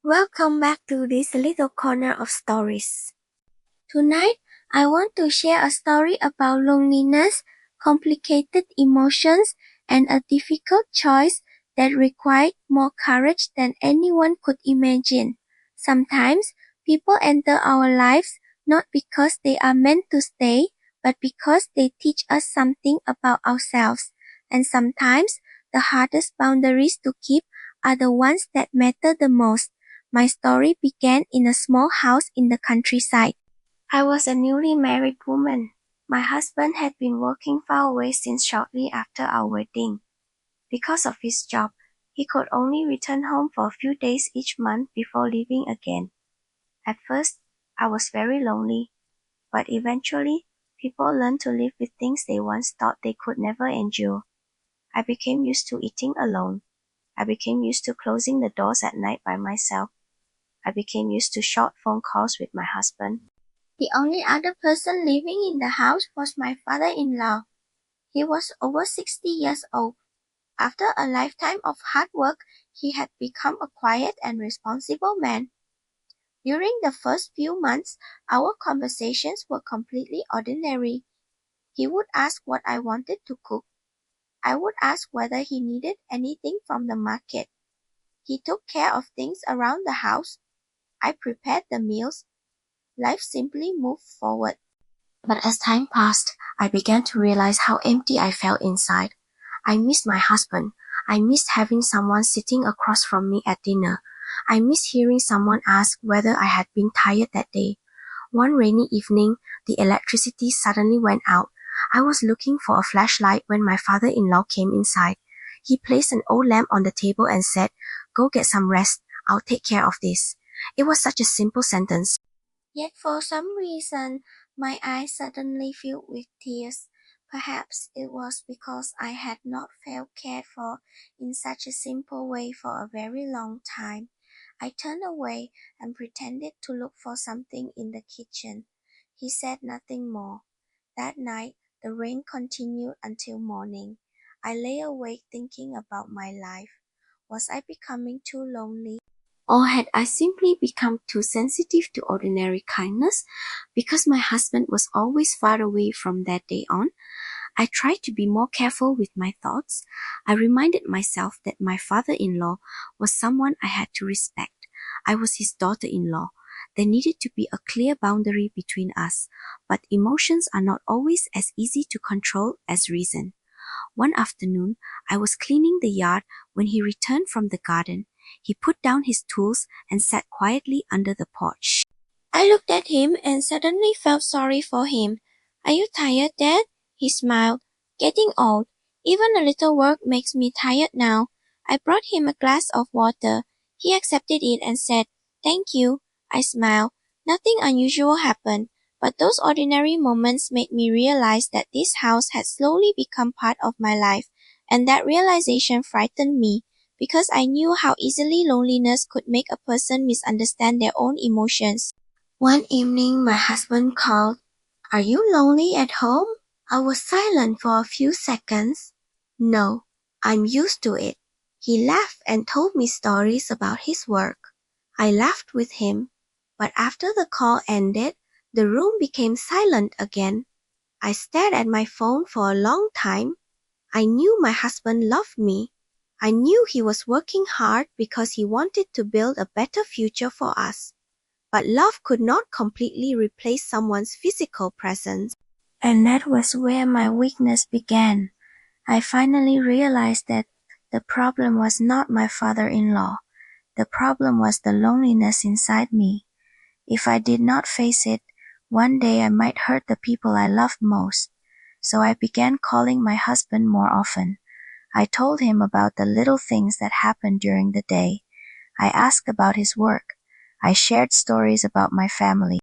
Welcome back to this little corner of stories. Tonight, I want to share a story about loneliness, complicated emotions, and a difficult choice that required more courage than anyone could imagine. Sometimes, people enter our lives not because they are meant to stay, but because they teach us something about ourselves. And sometimes, the hardest boundaries to keep are the ones that matter the most. My story began in a small house in the countryside. I was a newly married woman. My husband had been working far away since shortly after our wedding. Because of his job, he could only return home for a few days each month before leaving again. At first, I was very lonely, but eventually, people learned to live with things they once thought they could never endure. I became used to eating alone. I became used to closing the doors at night by myself. I became used to short phone calls with my husband. The only other person living in the house was my father-in-law. He was over 60 years old. After a lifetime of hard work, he had become a quiet and responsible man. During the first few months, our conversations were completely ordinary. He would ask what I wanted to cook. I would ask whether he needed anything from the market. He took care of things around the house. I prepared the meals. Life simply moved forward. But as time passed, I began to realize how empty I felt inside. I missed my husband. I missed having someone sitting across from me at dinner. I missed hearing someone ask whether I had been tired that day. One rainy evening, the electricity suddenly went out. I was looking for a flashlight when my father-in-law came inside. He placed an old lamp on the table and said, "Go get some rest. I'll take care of this." It was such a simple sentence. Yet for some reason, my eyes suddenly filled with tears. Perhaps it was because I had not felt cared for in such a simple way for a very long time. I turned away and pretended to look for something in the kitchen. He said nothing more. That night, the rain continued until morning. I lay awake thinking about my life. Was I becoming too lonely? Or had I simply become too sensitive to ordinary kindness? Because my husband was always far away from that day on, I tried to be more careful with my thoughts. I reminded myself that my father-in-law was someone I had to respect. I was his daughter-in-law. There needed to be a clear boundary between us, but emotions are not always as easy to control as reason. One afternoon, I was cleaning the yard when he returned from the garden. He put down his tools and sat quietly under the porch. I looked at him and suddenly felt sorry for him. "Are you tired, Dad?" He smiled. "Getting old. Even a little work makes me tired now." I brought him a glass of water. He accepted it and said, "Thank you." I smiled. Nothing unusual happened, but those ordinary moments made me realize that this house had slowly become part of my life, and that realization frightened me, because I knew how easily loneliness could make a person misunderstand their own emotions. One evening my husband called. "Are you lonely at home?" I was silent for a few seconds. "No, I'm used to it." He laughed and told me stories about his work. I laughed with him, but after the call ended, the room became silent again. I stared at my phone for a long time. I knew my husband loved me. I knew he was working hard because he wanted to build a better future for us. But love could not completely replace someone's physical presence. And that was where my weakness began. I finally realized that the problem was not my father-in-law. The problem was the loneliness inside me. If I did not face it, one day I might hurt the people I loved most. So I began calling my husband more often. I told him about the little things that happened during the day. I asked about his work. I shared stories about my family.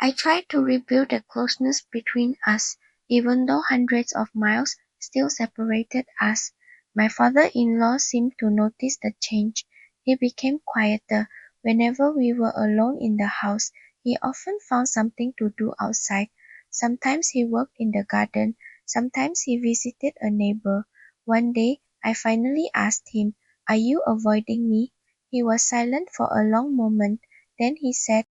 I tried to rebuild the closeness between us, even though hundreds of miles still separated us. My father-in-law seemed to notice the change. He became quieter. Whenever we were alone in the house, he often found something to do outside. Sometimes he worked in the garden. Sometimes he visited a neighbor. One day, I finally asked him, "Are you avoiding me?" He was silent for a long moment. Then he said,